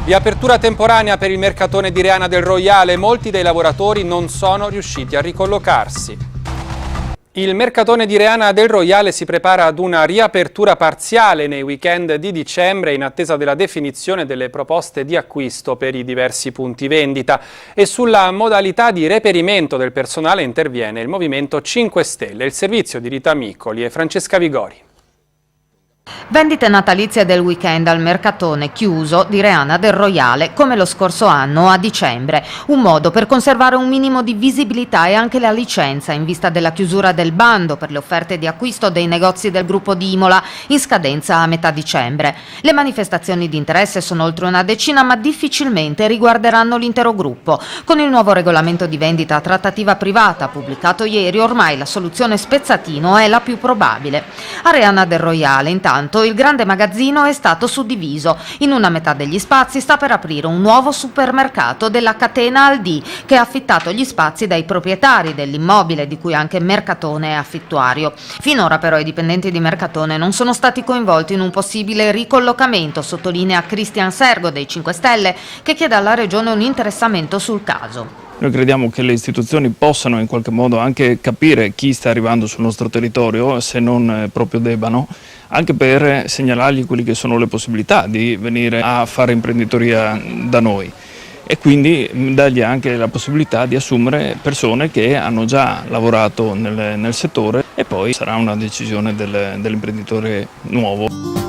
Riapertura temporanea per il mercatone di Reana del Roiale, molti dei lavoratori non sono riusciti a ricollocarsi. Il mercatone di Reana del Roiale si prepara ad una riapertura parziale nei weekend di dicembre in attesa della definizione delle proposte di acquisto per i diversi punti vendita, e sulla modalità di reperimento del personale interviene il Movimento 5 Stelle, il servizio di Rita Miccoli e Francesca Vigori. Vendite natalizie del weekend al mercatone chiuso di Reana del Roiale, come lo scorso anno a dicembre. Un modo per conservare un minimo di visibilità e anche la licenza in vista della chiusura del bando per le offerte di acquisto dei negozi del gruppo di Imola in scadenza a metà dicembre. Le manifestazioni di interesse sono oltre una decina, ma difficilmente riguarderanno l'intero gruppo. Con il nuovo regolamento di vendita a trattativa privata pubblicato ieri, ormai la soluzione spezzatino è la più probabile. A Reana del Roiale, intanto, il grande magazzino è stato suddiviso. In una metà degli spazi sta per aprire un nuovo supermercato della catena Aldi, che ha affittato gli spazi dai proprietari dell'immobile di cui anche Mercatone è affittuario. Finora però i dipendenti di Mercatone non sono stati coinvolti in un possibile ricollocamento, sottolinea Cristian Sergo dei 5 Stelle, che chiede alla Regione un interessamento sul caso. Noi crediamo che le istituzioni possano in qualche modo anche capire chi sta arrivando sul nostro territorio, se non proprio debbano, anche per segnalargli quelle che sono le possibilità di venire a fare imprenditoria da noi, e quindi dargli anche la possibilità di assumere persone che hanno già lavorato nel settore, e poi sarà una decisione dell'imprenditore nuovo.